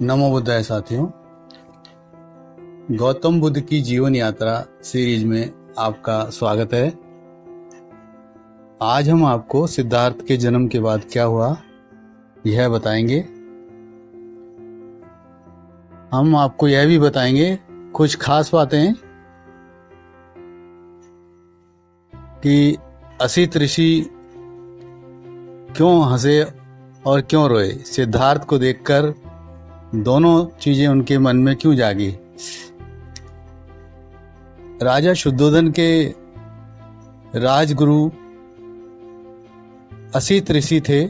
नमो बुद्धाय साथियों, गौतम बुद्ध की जीवन यात्रा सीरीज में आपका स्वागत है। आज हम आपको सिद्धार्थ के जन्म के बाद क्या हुआ यह बताएंगे। हम आपको यह भी बताएंगे कुछ खास बातें कि असित ऋषि क्यों हंसे और क्यों रोए। सिद्धार्थ को देखकर दोनों चीजें उनके मन में क्यों जागी। राजा शुद्धोधन के राजगुरु असित ऋषि थे,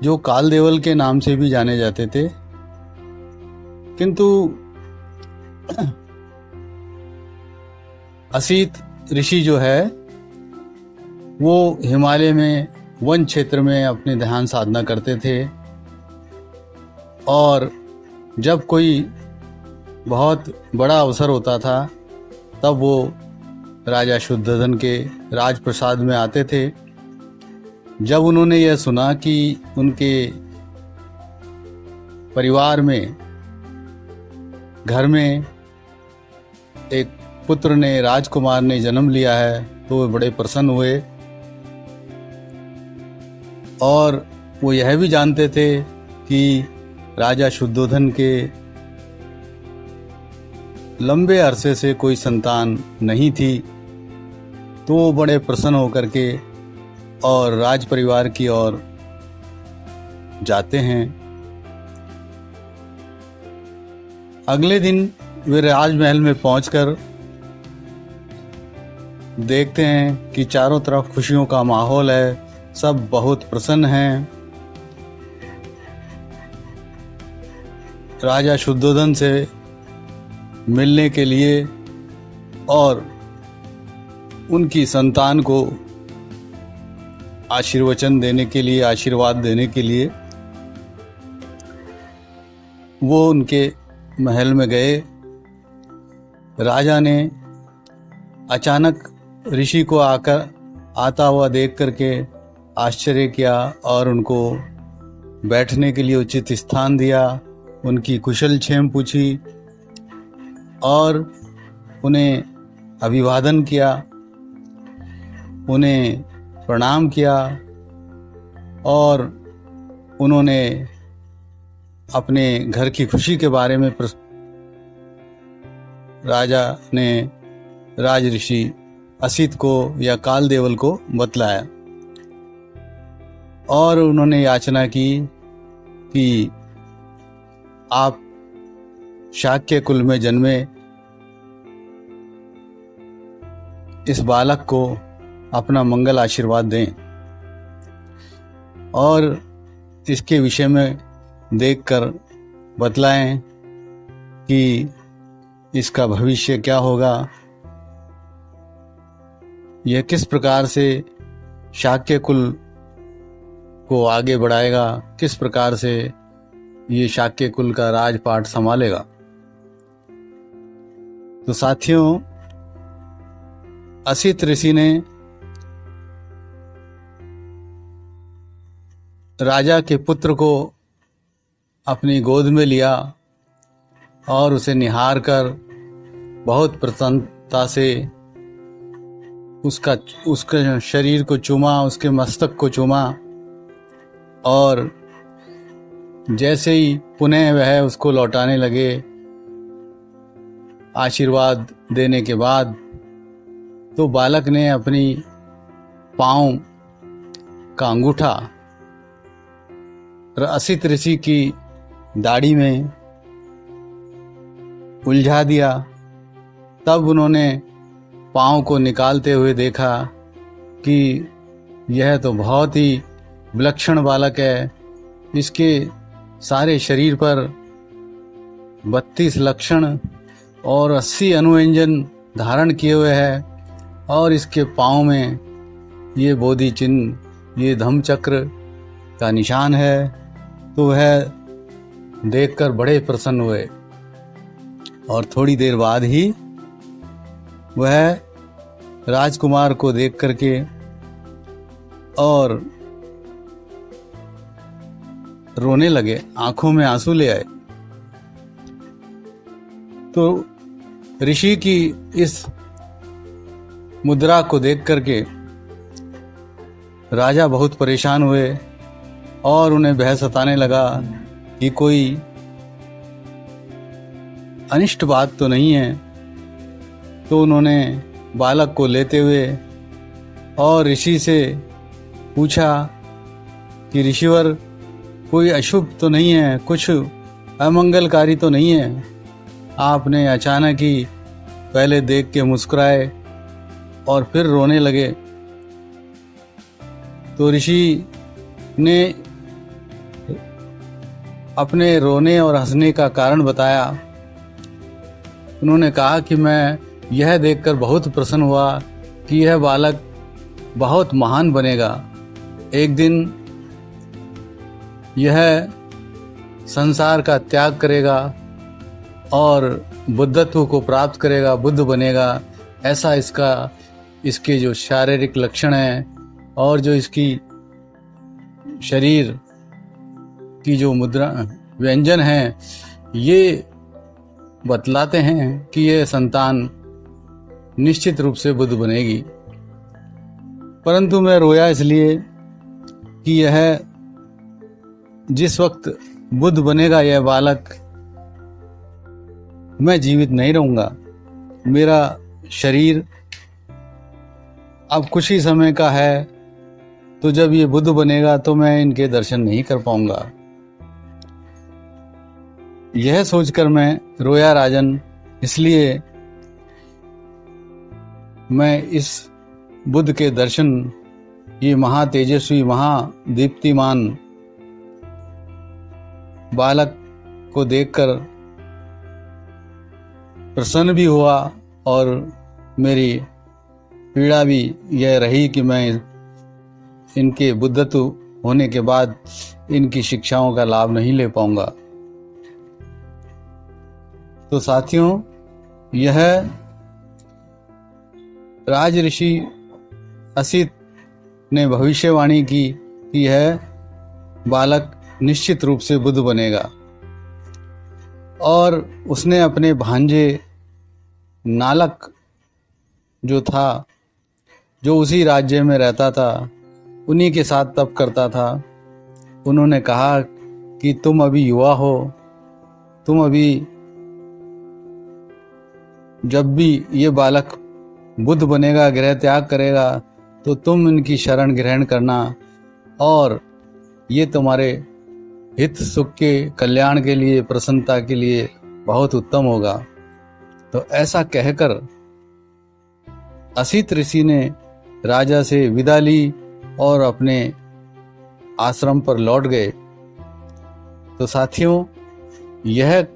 जो कालदेवल के नाम से भी जाने जाते थे। किंतु असित ऋषि जो है वो हिमालय में वन क्षेत्र में अपने ध्यान साधना करते थे, और जब कोई बहुत बड़ा अवसर होता था तब वो राजा शुद्धोधन के राजप्रसाद में आते थे। जब उन्होंने यह सुना कि उनके परिवार में घर में एक पुत्र ने, राजकुमार ने जन्म लिया है, तो वे बड़े प्रसन्न हुए। और वो यह भी जानते थे कि राजा शुद्धोधन के लंबे अरसे से कोई संतान नहीं थी, तो वो बड़े प्रसन्न होकर के और राज परिवार की ओर जाते हैं। अगले दिन वे राजमहल में पहुंचकर देखते हैं कि चारों तरफ खुशियों का माहौल है, सब बहुत प्रसन्न हैं। राजा शुद्धोधन से मिलने के लिए और उनकी संतान को आशीर्वचन देने के लिए, आशीर्वाद देने के लिए वो उनके महल में गए। राजा ने अचानक ऋषि को आता हुआ देख करके आश्चर्य किया और उनको बैठने के लिए उचित स्थान दिया, उनकी कुशल क्षेम पूछी और उन्हें अभिवादन किया, उन्हें प्रणाम किया। और उन्होंने अपने घर की खुशी के बारे में राजा ने राज ऋषि असित को या कालदेवल को बतलाया, और उन्होंने याचना की कि आप शाक्य कुल में जन्मे इस बालक को अपना मंगल आशीर्वाद दें, और इसके विषय में देखकर बतलाएं कि इसका भविष्य क्या होगा, यह किस प्रकार से शाक्य कुल को आगे बढ़ाएगा, किस प्रकार से ये शाक्य कुल का राजपाट संभालेगा। तो साथियों, असित ऋषि ने राजा के पुत्र को अपनी गोद में लिया और उसे निहार कर बहुत प्रसन्नता से उसके शरीर को चूमा, उसके मस्तक को चूमा। और जैसे ही पुनः वह उसको लौटाने लगे आशीर्वाद देने के बाद, तो बालक ने अपनी पांव का अंगूठा असित ऋषि की दाढ़ी में उलझा दिया। तब उन्होंने पांव को निकालते हुए देखा कि यह तो बहुत ही विलक्षण बालक है, इसके सारे शरीर पर 32 लक्षण और 80 अनुव्यंजन धारण किए हुए हैं, और इसके पाँव में ये बोधि चिन्ह, ये धम्मचक्र का निशान है। तो वह देखकर बड़े प्रसन्न हुए, और थोड़ी देर बाद ही वह राजकुमार को देख करके और रोने लगे, आंखों में आंसू ले आए। तो ऋषि की इस मुद्रा को देख करके राजा बहुत परेशान हुए और उन्हें भय सताने लगा कि कोई अनिष्ट बात तो नहीं है। तो उन्होंने बालक को लेते हुए और ऋषि से पूछा कि ऋषिवर, कोई अशुभ तो नहीं है, कुछ अमंगलकारी तो नहीं है? आपने अचानक ही पहले देख के मुस्कुराए और फिर रोने लगे। तो ऋषि ने अपने रोने और हंसने का कारण बताया। उन्होंने कहा कि मैं यह देखकर बहुत प्रसन्न हुआ कि यह बालक बहुत महान बनेगा। एक दिन यह संसार का त्याग करेगा और बुद्धत्व को प्राप्त करेगा, बुद्ध बनेगा। ऐसा इसके जो शारीरिक लक्षण हैं और जो इसकी शरीर की जो मुद्रा व्यंजन हैं, ये बतलाते हैं कि यह संतान निश्चित रूप से बुद्ध बनेगी। परंतु मैं रोया इसलिए कि यह जिस वक्त बुद्ध बनेगा यह बालक, मैं जीवित नहीं रहूंगा। मेरा शरीर अब कुछ ही समय का है, तो जब ये बुद्ध बनेगा तो मैं इनके दर्शन नहीं कर पाऊंगा। यह सोचकर मैं रोया राजन, इसलिए मैं इस बुद्ध के दर्शन, ये महातेजस्वी महादीप्तिमान बालक को देखकर प्रसन्न भी हुआ और मेरी पीड़ा भी यह रही कि मैं इनके बुद्धत्व होने के बाद इनकी शिक्षाओं का लाभ नहीं ले पाऊंगा। तो साथियों, यह राज ऋषि असित ने भविष्यवाणी की कि यह बालक निश्चित रूप से बुद्ध बनेगा। और उसने अपने भांजे नालक जो था, जो उसी राज्य में रहता था, उन्हीं के साथ तप करता था। उन्होंने कहा कि तुम अभी युवा हो, तुम अभी जब भी ये बालक बुद्ध बनेगा, गृह त्याग करेगा, तो तुम इनकी शरण ग्रहण करना और ये तुम्हारे हित सुख के कल्याण के लिए, प्रसन्नता के लिए बहुत उत्तम होगा। तो ऐसा कहकर असित ऋषि ने राजा से विदा ली और अपने आश्रम पर लौट गए। तो साथियों, यह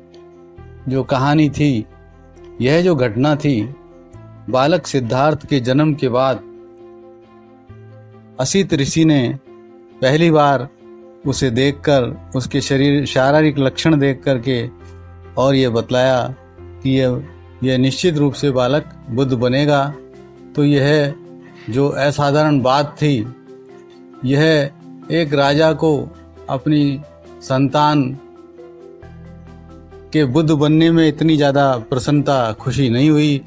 जो कहानी थी, यह जो घटना थी, बालक सिद्धार्थ के जन्म के बाद असित ऋषि ने पहली बार उसे देखकर, उसके शारीरिक लक्षण देख करके और ये बतलाया कि यह निश्चित रूप से बालक बुद्ध बनेगा। तो यह जो असाधारण बात थी, यह एक राजा को अपनी संतान के बुद्ध बनने में इतनी ज़्यादा प्रसन्नता, खुशी नहीं हुई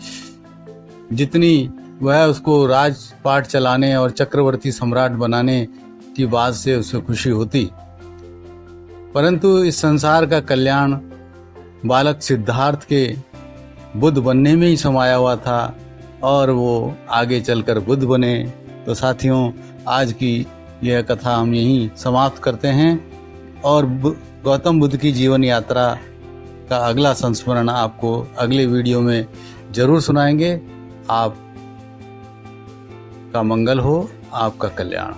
जितनी वह उसको राजपाट चलाने और चक्रवर्ती सम्राट बनाने की बात से उसे खुशी होती। परंतु इस संसार का कल्याण बालक सिद्धार्थ के बुद्ध बनने में ही समाया हुआ था और वो आगे चलकर बुद्ध बने। तो साथियों, आज की यह कथा हम यहीं समाप्त करते हैं और गौतम बुद्ध की जीवन यात्रा का अगला संस्मरण आपको अगले वीडियो में जरूर सुनाएंगे। आप का मंगल हो, आपका कल्याण।